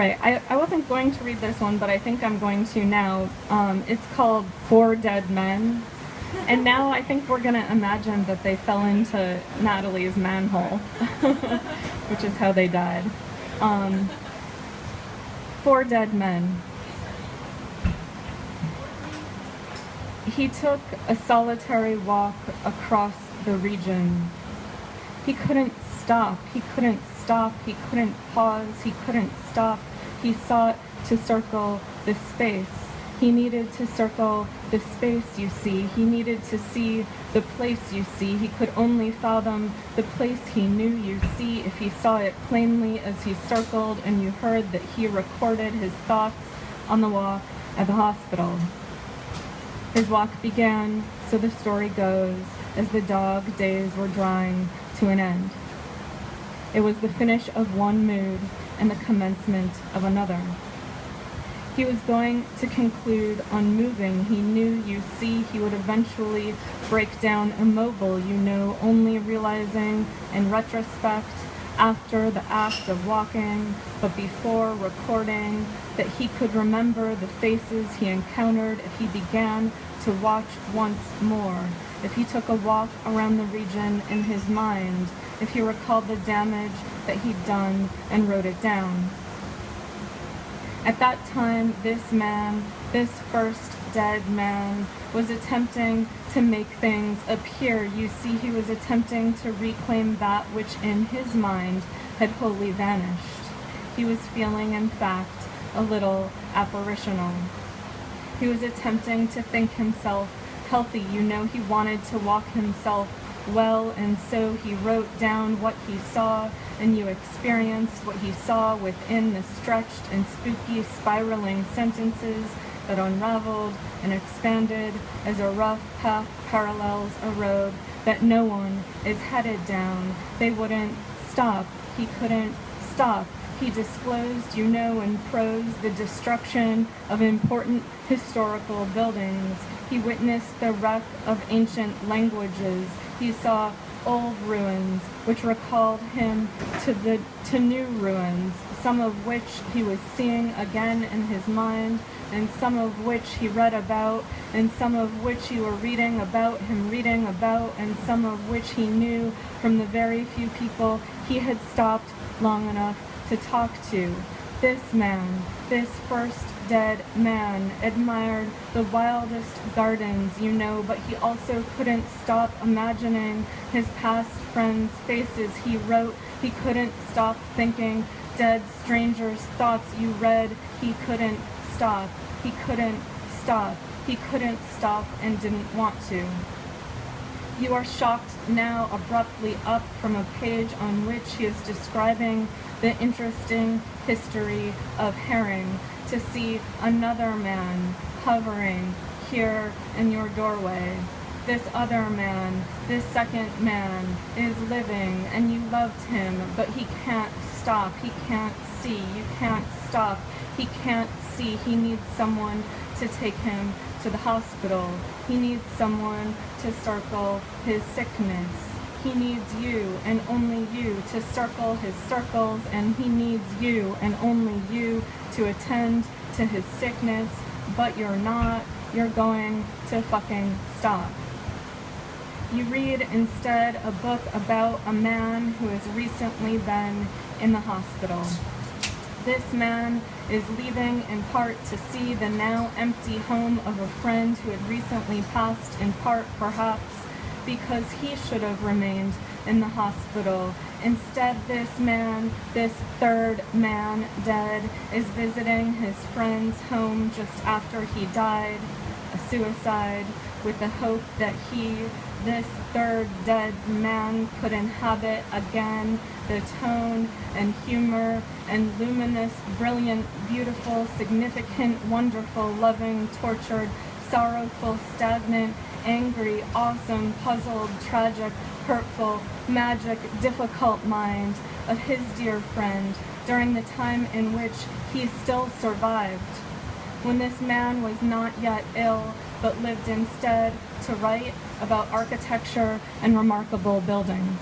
right, I wasn't going to read this one, but I think I'm going to now. It's called Four Dead Men. And now I think we're going to imagine that they fell into Natalie's manhole, which is how they died. Four Dead Men. He took a solitary walk across the region. He couldn't stop, he couldn't stop, he couldn't pause, he couldn't stop. He sought to circle the space. He needed to circle the space, you see. He needed to see the place, you see. He could only fathom the place he knew, you see, if he saw it plainly as he circled and you heard that he recorded his thoughts on the walk at the hospital. His walk began, so the story goes, as the dog days were drawing to an end. It was the finish of one mood and the commencement of another. He was going to conclude on moving. He knew, you see, he would eventually break down immobile, you know, only realizing in retrospect, after the act of walking, but before recording, that he could remember the faces he encountered if he began to watch once more, if he took a walk around the region in his mind, if he recalled the damage that he'd done and wrote it down. At that time, this man, this first dead man, was attempting to make things appear. You see, he was attempting to reclaim that which in his mind had wholly vanished. He was feeling, in fact, a little apparitional. He was attempting to think himself healthy. You know, he wanted to walk himself well, and so he wrote down what he saw, and you experienced what he saw within the stretched and spooky spiraling sentences that unraveled and expanded as a rough path parallels a road that no one is headed down. They wouldn't stop. He couldn't stop. He disclosed, you know, in prose, the destruction of important historical buildings. He witnessed the wreck of ancient languages. He saw old ruins, which recalled him to new ruins, some of which he was seeing again in his mind, and some of which he read about, and some of which you were reading about, and some of which he knew from the very few people he had stopped long enough to talk to. This man, this first dead man, admired the wildest gardens, you know, but he also couldn't stop imagining his past friends' faces. He wrote, he couldn't stop thinking dead strangers' thoughts you read. He couldn't stop. He couldn't stop. He couldn't stop and didn't want to. You are shocked now abruptly up from a page on which he is describing the interesting history of herring, to see another man hovering here in your doorway. This other man, this second man, is living, and you loved him, but he can't stop. He can't see. You can't stop. He can't see. He needs someone to take him to the hospital. He needs someone to circle his sickness. He needs you and only you to circle his circles, and he needs you and only you to attend to his sickness, but you're not. You're going to fucking stop. You read instead a book about a man who has recently been in the hospital. This man is leaving in part to see the now empty home of a friend who had recently passed, in part perhaps because he should have remained in the hospital. Instead, this man, this third man dead, is visiting his friend's home just after he died, a suicide, with the hope that he, this third dead man, could inhabit again the tone and humor and luminous, brilliant, beautiful, significant, wonderful, loving, tortured, sorrowful, stagnant, angry, awesome, puzzled, tragic, hurtful, magic, difficult mind of his dear friend during the time in which he still survived, when this man was not yet ill, but lived instead to write about architecture and remarkable buildings.